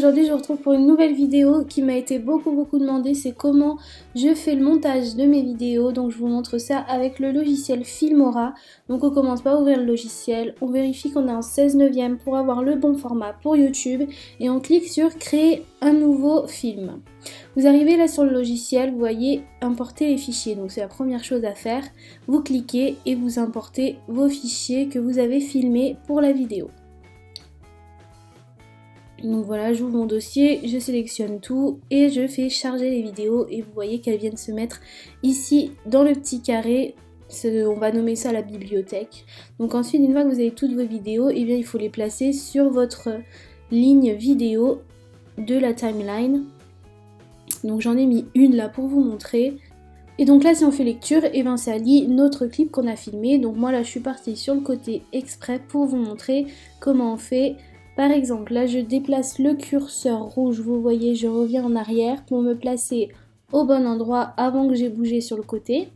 aujourd'hui je vous retrouve pour une nouvelle vidéo qui m'a été beaucoup demandée, c'est comment je fais le montage de mes vidéos. Donc je vous montre ça avec le logiciel Filmora. Donc on commence par ouvrir le logiciel, on vérifie qu'on est en 16/9 pour avoir le bon format pour YouTube et on clique sur créer un nouveau film. Vous arrivez là sur le logiciel, vous voyez importer les fichiers, donc c'est la première chose à faire. Vous cliquez et vous importez vos fichiers que vous avez filmés pour la vidéo. Donc voilà, j'ouvre mon dossier, je sélectionne tout et je fais charger les vidéos et vous voyez qu'elles viennent se mettre ici dans le petit carré. On va nommer ça la bibliothèque. Donc ensuite, une fois que vous avez toutes vos vidéos, eh bien, il faut les placer sur votre ligne vidéo de la timeline. Donc j'en ai mis une là pour vous montrer. Et donc là, si on fait lecture, eh bien, ça lit notre clip qu'on a filmé. Donc moi là, je suis partie sur le côté exprès pour vous montrer comment on fait. Par exemple, là je déplace le curseur rouge, vous voyez, je reviens en arrière pour me placer au bon endroit avant que j'ai bougé sur le côté.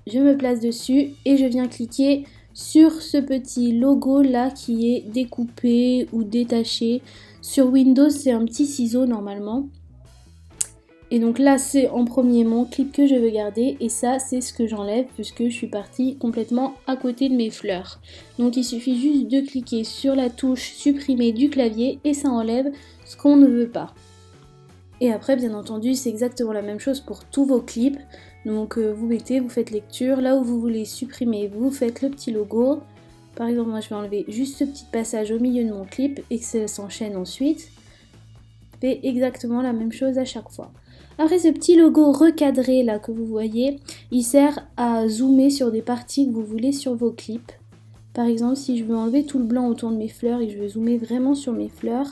Je me place dessus et je viens cliquer sur ce petit logo là qui est découpé ou détaché. Sur Windows, c'est un petit ciseau normalement. Et donc là, c'est en premier mon clip que je veux garder et ça, c'est ce que j'enlève puisque je suis partie complètement à côté de mes fleurs. Donc il suffit juste de cliquer sur la touche supprimer du clavier et ça enlève ce qu'on ne veut pas. Et après, bien entendu, c'est exactement la même chose pour tous vos clips. Donc vous mettez, vous faites lecture, là où vous voulez supprimer, vous faites le petit logo. Par exemple, moi je vais enlever juste ce petit passage au milieu de mon clip et que ça s'enchaîne ensuite. Fait exactement la même chose à chaque fois. Après, ce petit logo recadré là que vous voyez, il sert à zoomer sur des parties que vous voulez sur vos clips. Par exemple, si je veux enlever tout le blanc autour de mes fleurs et que je veux zoomer vraiment sur mes fleurs,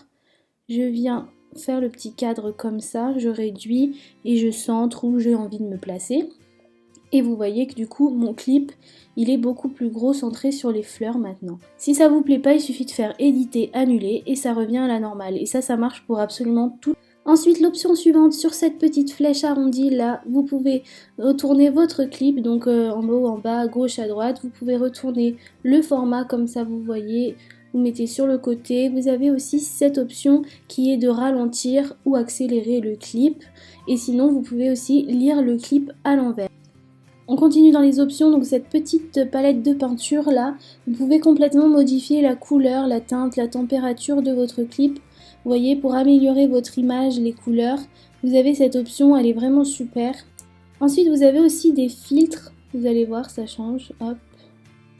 je viens faire le petit cadre comme ça, je réduis et je centre où j'ai envie de me placer. Et vous voyez que du coup, mon clip, il est beaucoup plus gros, centré sur les fleurs maintenant. Si ça vous plaît pas, il suffit de faire éditer, annuler et ça revient à la normale. Et ça marche pour absolument tout. Ensuite, l'option suivante, sur cette petite flèche arrondie là, vous pouvez retourner votre clip, donc en haut, en bas, à gauche, à droite. Vous pouvez retourner le format comme ça, vous voyez. Vous mettez sur le côté. Vous avez aussi cette option qui est de ralentir ou accélérer le clip. Et sinon, vous pouvez aussi lire le clip à l'envers. On continue dans les options, donc cette petite palette de peinture là, vous pouvez complètement modifier la couleur, la teinte, la température de votre clip. Vous voyez, pour améliorer votre image, les couleurs, vous avez cette option, elle est vraiment super. Ensuite, vous avez aussi des filtres, vous allez voir, ça change, hop.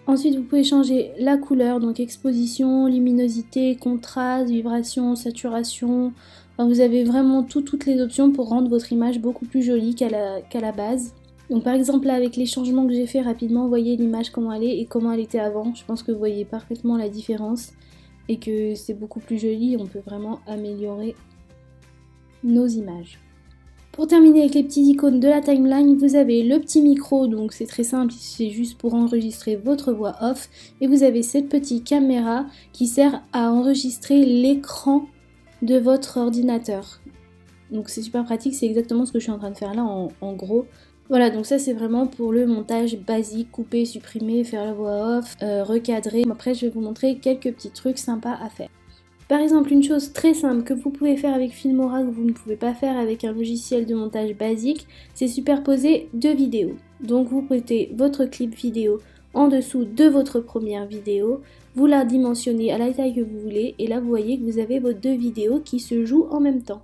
Ensuite, vous pouvez changer la couleur, donc exposition, luminosité, contraste, vibration, saturation. Enfin, vous avez vraiment toutes les options pour rendre votre image beaucoup plus jolie qu'à la base. Donc par exemple là avec les changements que j'ai fait rapidement, vous voyez l'image comment elle est et comment elle était avant. Je pense que vous voyez parfaitement la différence et que c'est beaucoup plus joli, on peut vraiment améliorer nos images. Pour terminer avec les petits icônes de la timeline, vous avez le petit micro, donc c'est très simple, c'est juste pour enregistrer votre voix off. Et vous avez cette petite caméra qui sert à enregistrer l'écran de votre ordinateur. Donc c'est super pratique, c'est exactement ce que je suis en train de faire là en gros. Voilà, donc ça c'est vraiment pour le montage basique, couper, supprimer, faire la voix off, recadrer. Après je vais vous montrer quelques petits trucs sympas à faire. Par exemple, une chose très simple que vous pouvez faire avec Filmora que vous ne pouvez pas faire avec un logiciel de montage basique, c'est superposer deux vidéos. Donc vous mettez votre clip vidéo en dessous de votre première vidéo, vous la dimensionnez à la taille que vous voulez et là vous voyez que vous avez vos deux vidéos qui se jouent en même temps.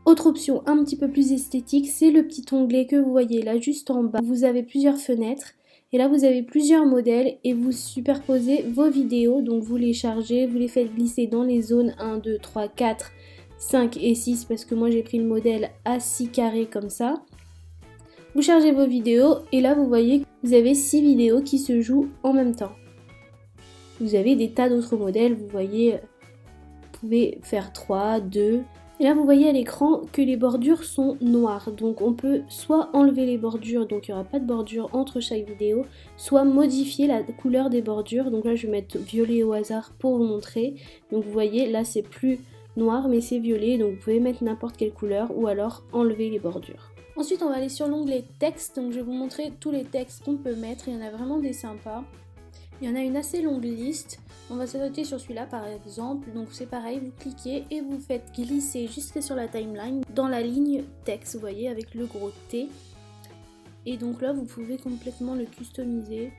Autre option un petit peu plus esthétique, c'est le petit onglet que vous voyez là juste en bas. Vous avez plusieurs fenêtres et là vous avez plusieurs modèles et vous superposez vos vidéos. Donc vous les chargez, vous les faites glisser dans les zones 1, 2, 3, 4, 5 et 6 parce que moi j'ai pris le modèle à 6 carrés comme ça. Vous chargez vos vidéos et là vous voyez que vous avez 6 vidéos qui se jouent en même temps. Vous avez des tas d'autres modèles, vous voyez, vous pouvez faire 3, 2... Et là vous voyez à l'écran que les bordures sont noires, donc on peut soit enlever les bordures, donc il n'y aura pas de bordure entre chaque vidéo, soit modifier la couleur des bordures, donc là je vais mettre violet au hasard pour vous montrer, donc vous voyez là c'est plus noir mais c'est violet, donc vous pouvez mettre n'importe quelle couleur ou alors enlever les bordures. Ensuite on va aller sur l'onglet texte, donc je vais vous montrer tous les textes qu'on peut mettre, il y en a vraiment des sympas. Il y en a une assez longue liste. On va sauter sur celui-là par exemple. Donc c'est pareil, vous cliquez et vous faites glisser jusque sur la timeline dans la ligne texte, vous voyez, avec le gros T. Et donc là, vous pouvez complètement le customiser.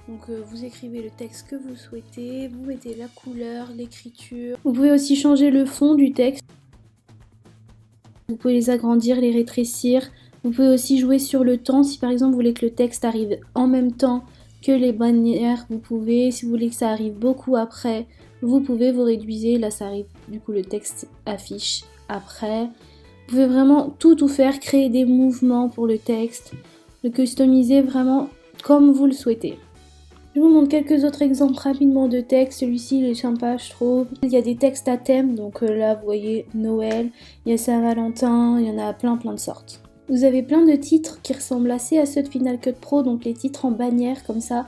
Donc vous écrivez le texte que vous souhaitez, vous mettez la couleur, l'écriture. Vous pouvez aussi changer le fond du texte. Vous pouvez les agrandir, les rétrécir. Vous pouvez aussi jouer sur le temps. Si par exemple vous voulez que le texte arrive en même temps que les bannières, vous pouvez. Si vous voulez que ça arrive beaucoup après, vous pouvez, vous réduisez. Là ça arrive, du coup le texte affiche après. Vous pouvez vraiment tout faire, créer des mouvements pour le texte, le customiser vraiment comme vous le souhaitez. Je vous montre quelques autres exemples rapidement de textes. Celui-ci, il est sympa, je trouve. Il y a des textes à thème, donc là, vous voyez, Noël, il y a Saint-Valentin, il y en a plein de sortes. Vous avez plein de titres qui ressemblent assez à ceux de Final Cut Pro, donc les titres en bannière, comme ça.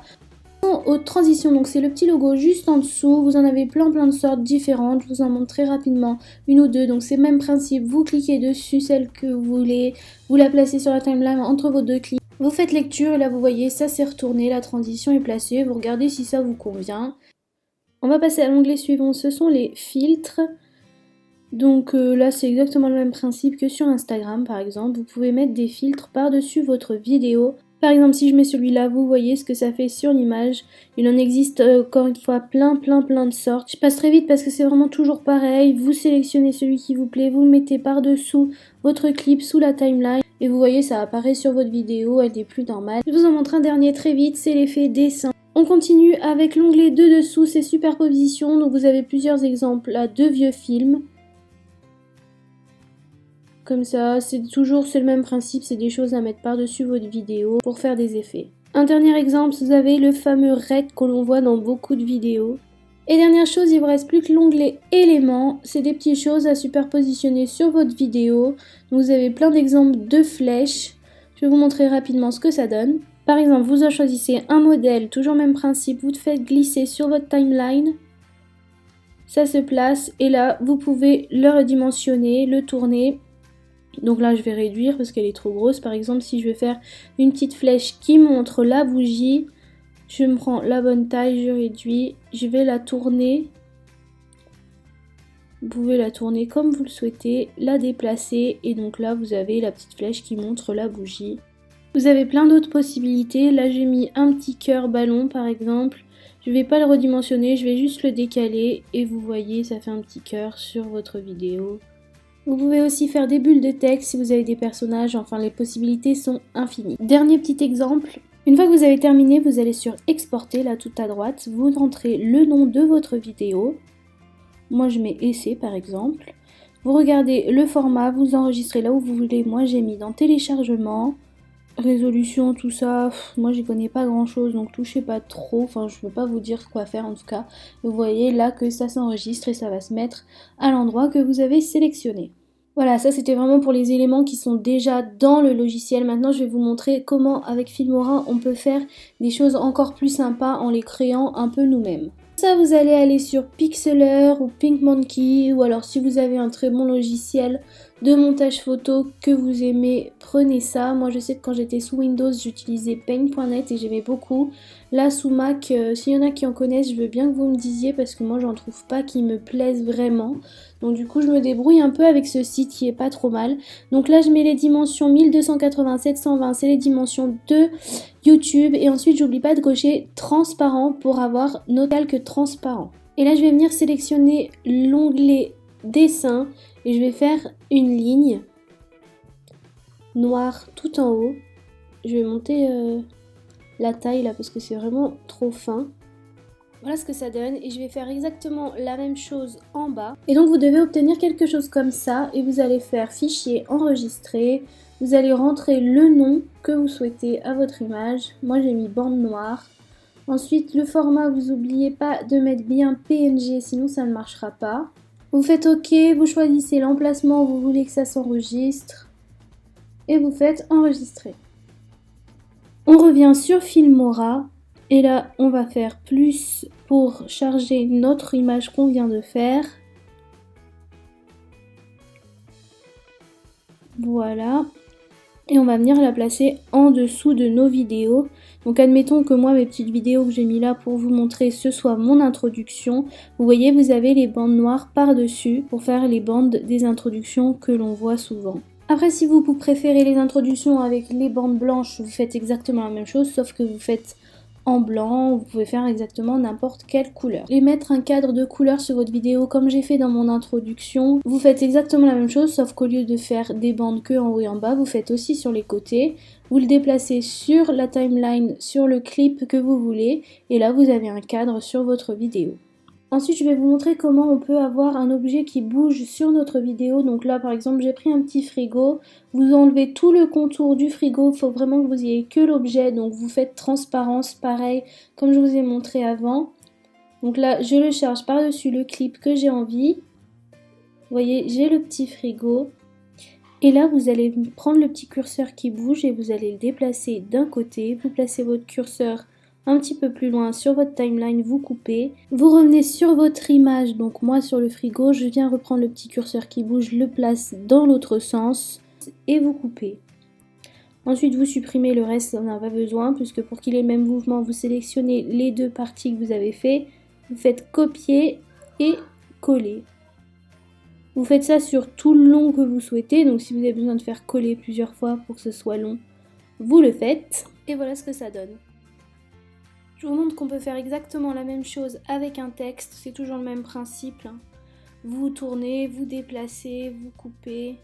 Aux transitions, donc c'est le petit logo juste en dessous. Vous en avez plein de sortes différentes. Je vous en montre très rapidement une ou deux. Donc c'est le même principe. Vous cliquez dessus, celle que vous voulez. Vous la placez sur la timeline entre vos deux clics. Vous faites lecture et là vous voyez ça s'est retourné, la transition est placée, vous regardez si ça vous convient. On va passer à l'onglet suivant, ce sont les filtres. Donc là c'est exactement le même principe que sur Instagram par exemple, vous pouvez mettre des filtres par-dessus votre vidéo. Par exemple si je mets celui-là, vous voyez ce que ça fait sur l'image. Il en existe encore une fois plein de sortes. Je passe très vite parce que c'est vraiment toujours pareil. Vous sélectionnez celui qui vous plaît, vous le mettez par-dessous votre clip, sous la timeline. Et vous voyez, ça apparaît sur votre vidéo, elle n'est plus normale. Je vous en montre un dernier très vite, c'est l'effet dessin. On continue avec l'onglet de dessous, c'est superposition. Donc vous avez plusieurs exemples là de vieux films. Comme ça, c'est le même principe, c'est des choses à mettre par-dessus votre vidéo pour faire des effets. Un dernier exemple, vous avez le fameux raid que l'on voit dans beaucoup de vidéos. Et dernière chose, il vous reste plus que l'onglet éléments. C'est des petites choses à superpositionner sur votre vidéo. Donc vous avez plein d'exemples de flèches. Je vais vous montrer rapidement ce que ça donne. Par exemple, vous en choisissez un modèle, toujours même principe. Vous le faites glisser sur votre timeline. Ça se place et là, vous pouvez le redimensionner, le tourner. Donc là, je vais réduire parce qu'elle est trop grosse. Par exemple, si je vais faire une petite flèche qui montre la bougie, je me prends la bonne taille, je réduis, je vais la tourner. Vous pouvez la tourner comme vous le souhaitez, la déplacer et donc là vous avez la petite flèche qui montre la bougie. Vous avez plein d'autres possibilités. Là j'ai mis un petit cœur ballon par exemple. Je vais pas le redimensionner, je vais juste le décaler et vous voyez ça fait un petit cœur sur votre vidéo. Vous pouvez aussi faire des bulles de texte si vous avez des personnages, enfin les possibilités sont infinies. Dernier petit exemple. Une fois que vous avez terminé, vous allez sur exporter, là tout à droite, vous rentrez le nom de votre vidéo. Moi je mets essai par exemple. Vous regardez le format, vous enregistrez là où vous voulez. Moi j'ai mis dans téléchargement, résolution, tout ça. Moi j'y connais pas grand chose donc touchez pas trop. Enfin je peux pas vous dire quoi faire en tout cas. Vous voyez là que ça s'enregistre et ça va se mettre à l'endroit que vous avez sélectionné. Voilà, ça c'était vraiment pour les éléments qui sont déjà dans le logiciel. Maintenant, je vais vous montrer comment, avec Filmora, on peut faire des choses encore plus sympas en les créant un peu nous-mêmes. Ça, vous allez aller sur Pixlr ou PicMonkey, ou alors si vous avez un très bon logiciel de montage photo que vous aimez, prenez ça. Moi, je sais que quand j'étais sous Windows, j'utilisais Paint.net et j'aimais beaucoup. Là, sous Mac, s'il y en a qui en connaissent, je veux bien que vous me disiez parce que moi, j'en trouve pas qui me plaisent vraiment. Donc du coup, je me débrouille un peu avec ce site qui est pas trop mal. Donc là, je mets les dimensions 1280, 720, c'est les dimensions de YouTube. Et ensuite, j'oublie pas de cocher transparent pour avoir nos calques transparents. Et là, je vais venir sélectionner l'onglet dessin et je vais faire une ligne noire tout en haut. Je vais monter la taille là parce que c'est vraiment trop fin. Voilà ce que ça donne et je vais faire exactement la même chose en bas. Et donc vous devez obtenir quelque chose comme ça et vous allez faire fichier enregistrer. Vous allez rentrer le nom que vous souhaitez à votre image. Moi j'ai mis bande noire. Ensuite le format, vous n'oubliez pas de mettre bien PNG sinon ça ne marchera pas. Vous faites OK, vous choisissez l'emplacement où vous voulez que ça s'enregistre. Et vous faites enregistrer. On revient sur Filmora. Et là, on va faire plus pour charger notre image qu'on vient de faire. Voilà. Et on va venir la placer en dessous de nos vidéos. Donc admettons que moi, mes petites vidéos que j'ai mis là pour vous montrer, ce soit mon introduction. Vous voyez, vous avez les bandes noires par-dessus pour faire les bandes des introductions que l'on voit souvent. Après, si vous préférez les introductions avec les bandes blanches, vous faites exactement la même chose, sauf que vous faites en blanc, vous pouvez faire exactement n'importe quelle couleur. Et mettre un cadre de couleur sur votre vidéo comme j'ai fait dans mon introduction, vous faites exactement la même chose, sauf qu'au lieu de faire des bandes que en haut et en bas, vous faites aussi sur les côtés. Vous le déplacez sur la timeline, sur le clip que vous voulez, et là vous avez un cadre sur votre vidéo. Ensuite, je vais vous montrer comment on peut avoir un objet qui bouge sur notre vidéo. Donc là, par exemple, j'ai pris un petit frigo. Vous enlevez tout le contour du frigo. Il faut vraiment que vous ayez que l'objet. Donc vous faites transparence, pareil, comme je vous ai montré avant. Donc là, je le charge par-dessus le clip que j'ai envie. Vous voyez, j'ai le petit frigo. Et là, vous allez prendre le petit curseur qui bouge et vous allez le déplacer d'un côté. Vous placez votre curseur un petit peu plus loin sur votre timeline, vous coupez. Vous revenez sur votre image, donc moi sur le frigo, je viens reprendre le petit curseur qui bouge, le place dans l'autre sens et vous coupez. Ensuite, vous supprimez le reste, on n'en a pas besoin, puisque pour qu'il ait le même mouvement, vous sélectionnez les deux parties que vous avez fait. Vous faites copier et coller. Vous faites ça sur tout le long que vous souhaitez, donc si vous avez besoin de faire coller plusieurs fois pour que ce soit long, vous le faites. Et voilà ce que ça donne. Je vous montre qu'on peut faire exactement la même chose avec un texte, c'est toujours le même principe. Vous tournez, vous déplacez, vous coupez.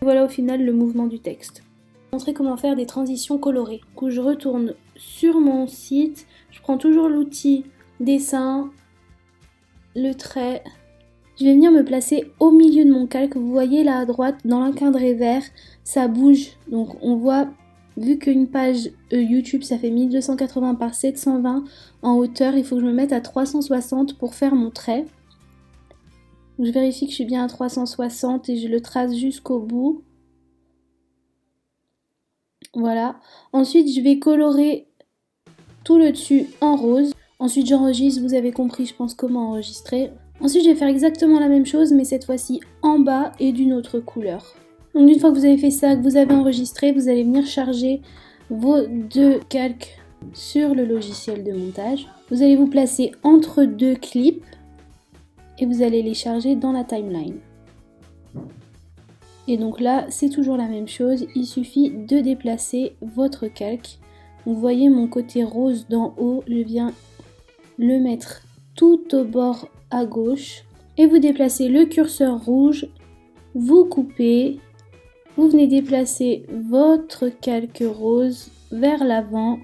Voilà au final le mouvement du texte. Je vais vous montrer comment faire des transitions colorées. Du coup, je retourne sur mon site, je prends toujours l'outil dessin, le trait. Je vais venir me placer au milieu de mon calque. Vous voyez là à droite, dans l'encadré vert, ça bouge. Donc on voit, vu qu'une page YouTube ça fait 1280 par 720 en hauteur, il faut que je me mette à 360 pour faire mon trait. Donc, je vérifie que je suis bien à 360 et je le trace jusqu'au bout. Voilà. Ensuite, je vais colorer tout le dessus en rose. Ensuite, j'enregistre. Vous avez compris, je pense, comment enregistrer. Ensuite, je vais faire exactement la même chose, mais cette fois-ci en bas et d'une autre couleur. Donc, une fois que vous avez fait ça, que vous avez enregistré, vous allez venir charger vos deux calques sur le logiciel de montage. Vous allez vous placer entre deux clips. Et vous allez les charger dans la timeline. Et donc là, c'est toujours la même chose, il suffit de déplacer votre calque. Vous voyez mon côté rose d'en haut, je viens le mettre tout au bord à gauche. Et vous déplacez le curseur rouge, vous coupez, vous venez déplacer votre calque rose vers l'avant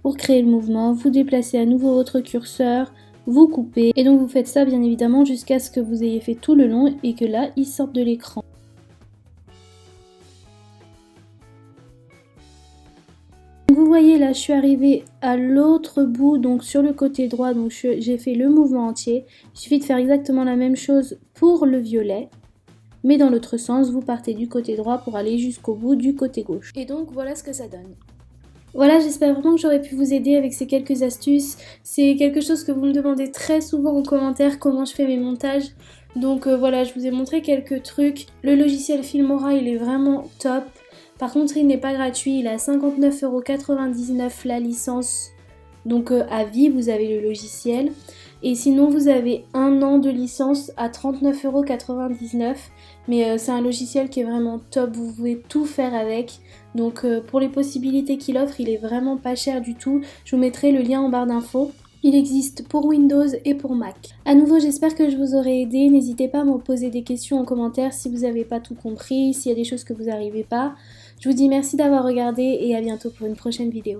pour créer le mouvement. Vous déplacez à nouveau votre curseur, vous coupez et donc vous faites ça bien évidemment jusqu'à ce que vous ayez fait tout le long et que là il sorte de l'écran. Vous voyez là je suis arrivée à l'autre bout, donc sur le côté droit, donc j'ai fait le mouvement entier. Il suffit de faire exactement la même chose pour le violet, mais dans l'autre sens, vous partez du côté droit pour aller jusqu'au bout du côté gauche. Et donc voilà ce que ça donne. Voilà, j'espère vraiment que j'aurais pu vous aider avec ces quelques astuces. C'est quelque chose que vous me demandez très souvent en commentaire, comment je fais mes montages. Donc voilà, je vous ai montré quelques trucs. Le logiciel Filmora, il est vraiment top. Par contre, il n'est pas gratuit, il est à 59,99 € la licence. Donc à vie, vous avez le logiciel. Et sinon, vous avez 1 an de licence à 39,99 €. Mais c'est un logiciel qui est vraiment top, vous pouvez tout faire avec. Donc pour les possibilités qu'il offre, il est vraiment pas cher du tout. Je vous mettrai le lien en barre d'infos. Il existe pour Windows et pour Mac. À nouveau, j'espère que je vous aurai aidé. N'hésitez pas à me poser des questions en commentaire si vous n'avez pas tout compris, s'il y a des choses que vous n'arrivez pas. Je vous dis merci d'avoir regardé et à bientôt pour une prochaine vidéo.